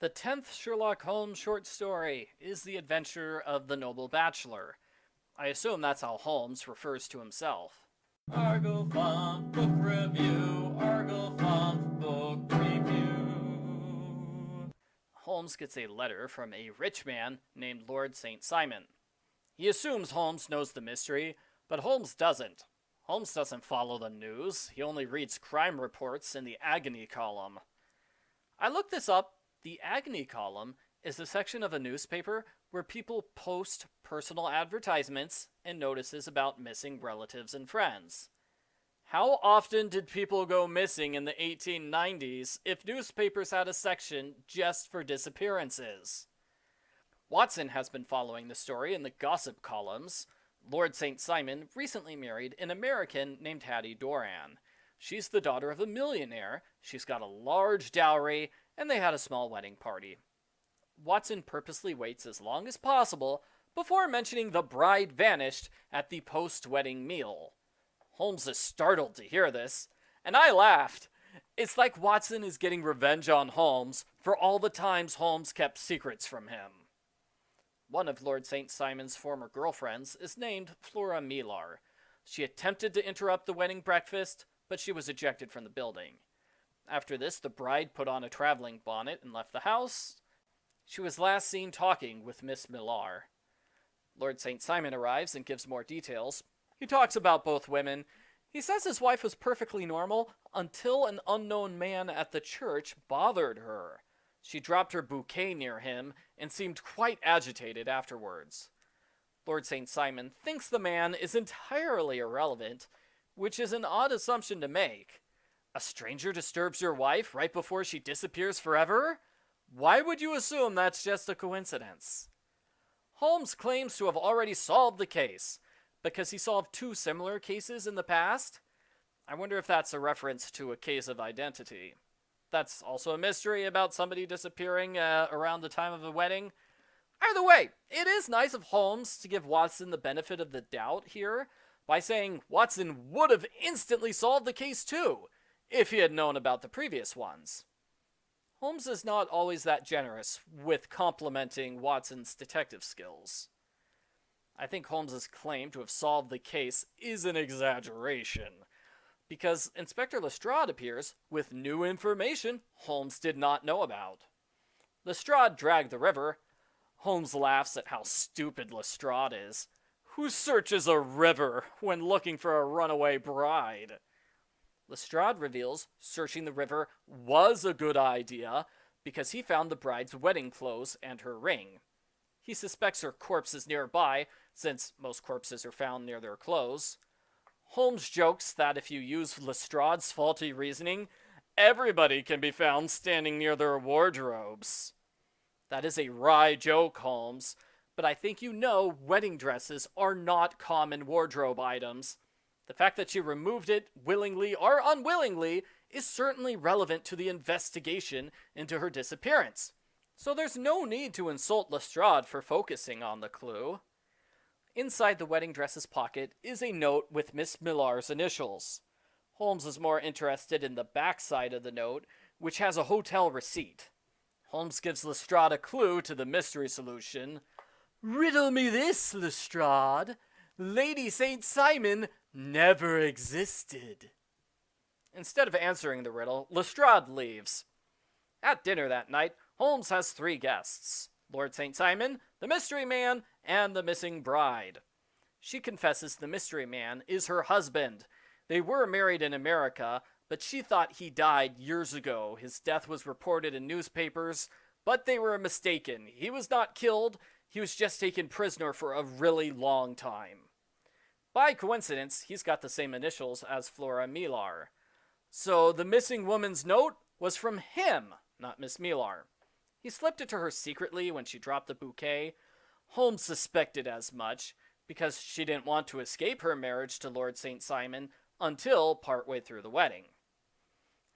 The 10th Sherlock Holmes short story is The Adventure of the Noble Bachelor. I assume that's how Holmes refers to himself. Argo Font Book Review, Argo Font Book Review. Holmes gets a letter from a rich man named Lord St. Simon. He assumes Holmes knows the mystery, but Holmes doesn't. Holmes doesn't follow the news, he only reads crime reports in the agony column. I looked this up. The agony column is a section of a newspaper where people post personal advertisements and notices about missing relatives and friends. How often did people go missing in the 1890s if newspapers had a section just for disappearances? Watson has been following the story in the gossip columns. Lord St. Simon recently married an American named Hattie Doran. She's the daughter of a millionaire, she's got a large dowry, and they had a small wedding party. Watson purposely waits as long as possible before mentioning the bride vanished at the post-wedding meal. Holmes is startled to hear this, and I laughed. It's like Watson is getting revenge on Holmes for all the times Holmes kept secrets from him. One of Lord St. Simon's former girlfriends is named Flora Millar. She attempted to interrupt the wedding breakfast, but she was ejected from the building. After this, the bride put on a traveling bonnet and left the house. She was last seen talking with Miss Millar. Lord St. Simon arrives and gives more details. He talks about both women. He says his wife was perfectly normal until an unknown man at the church bothered her. She dropped her bouquet near him and seemed quite agitated afterwards. Lord St. Simon thinks the man is entirely irrelevant, which is an odd assumption to make. A stranger disturbs your wife right before she disappears forever? Why would you assume that's just a coincidence? Holmes claims to have already solved the case, because he solved two similar cases in the past. I wonder if that's a reference to a case of identity. That's also a mystery about somebody disappearing around the time of a wedding. Either way, it is nice of Holmes to give Watson the benefit of the doubt here by saying Watson would have instantly solved the case too, if he had known about the previous ones. Holmes is not always that generous with complimenting Watson's detective skills. I think Holmes's claim to have solved the case is an exaggeration, because Inspector Lestrade appears with new information Holmes did not know about. Lestrade dragged the river. Holmes laughs at how stupid Lestrade is. Who searches a river when looking for a runaway bride? Lestrade reveals searching the river was a good idea because he found the bride's wedding clothes and her ring. He suspects her corpse is nearby, since most corpses are found near their clothes. Holmes jokes that if you use Lestrade's faulty reasoning, everybody can be found standing near their wardrobes. That is a wry joke, Holmes, but I think you know wedding dresses are not common wardrobe items. The fact that she removed it, willingly or unwillingly, is certainly relevant to the investigation into her disappearance. So there's no need to insult Lestrade for focusing on the clue. Inside the wedding dress's pocket is a note with Miss Millar's initials. Holmes is more interested in the backside of the note, which has a hotel receipt. Holmes gives Lestrade a clue to the mystery solution. "Riddle me this, Lestrade. Lady St. Simon never existed." Instead of answering the riddle, Lestrade leaves. At dinner that night, Holmes has three guests: Lord St. Simon, the mystery man, and the missing bride. She confesses the mystery man is her husband. They were married in America, but she thought he died years ago. His death was reported in newspapers, but they were mistaken. He was not killed, he was just taken prisoner for a really long time. By coincidence, he's got the same initials as Flora Millar. So the missing woman's note was from him, not Miss Millar. He slipped it to her secretly when she dropped the bouquet. Holmes suspected as much, because she didn't want to escape her marriage to Lord St. Simon until partway through the wedding.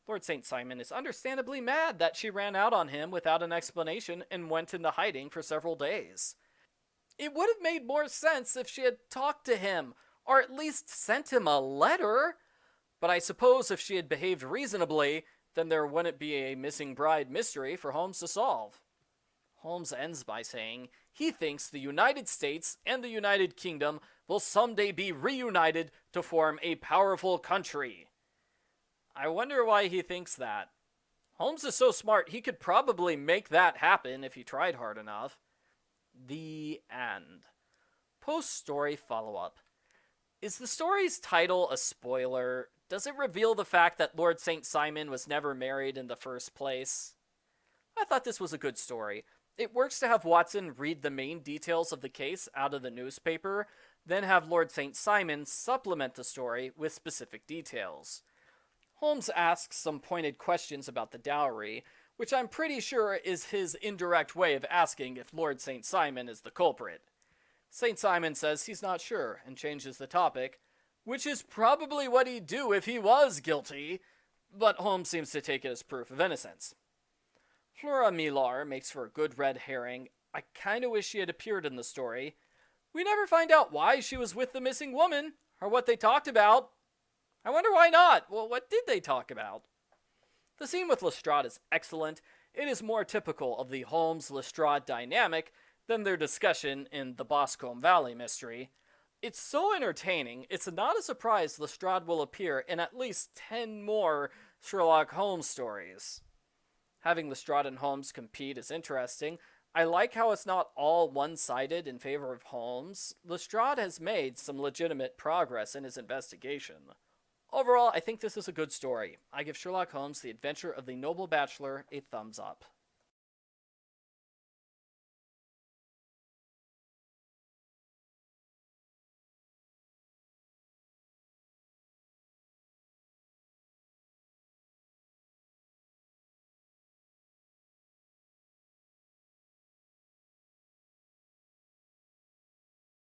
Lord St. Simon is understandably mad that she ran out on him without an explanation and went into hiding for several days. It would have made more sense if she had talked to him, or at least sent him a letter. But I suppose if she had behaved reasonably, then there wouldn't be a missing bride mystery for Holmes to solve. Holmes ends by saying he thinks the United States and the United Kingdom will someday be reunited to form a powerful country. I wonder why he thinks that. Holmes is so smart, he could probably make that happen if he tried hard enough. The end. Post-story follow-up. Is the story's title a spoiler? Does it reveal the fact that Lord St. Simon was never married in the first place? I thought this was a good story. It works to have Watson read the main details of the case out of the newspaper, then have Lord St. Simon supplement the story with specific details. Holmes asks some pointed questions about the dowry, which I'm pretty sure is his indirect way of asking if Lord St. Simon is the culprit. St. Simon says he's not sure and changes the topic, which is probably what he'd do if he was guilty, but Holmes seems to take it as proof of innocence. Flora Millar makes for a good red herring. I kinda wish she had appeared in the story. We never find out why she was with the missing woman, or what they talked about. I wonder why not. Well, what did they talk about? The scene with Lestrade is excellent. It is more typical of the Holmes-Lestrade dynamic than their discussion in the Boscombe Valley mystery. It's so entertaining, it's not a surprise Lestrade will appear in at least 10 more Sherlock Holmes stories. Having Lestrade and Holmes compete is interesting. I like how it's not all one-sided in favor of Holmes. Lestrade has made some legitimate progress in his investigation. Overall, I think this is a good story. I give Sherlock Holmes: The Adventure of the Noble Bachelor a thumbs up.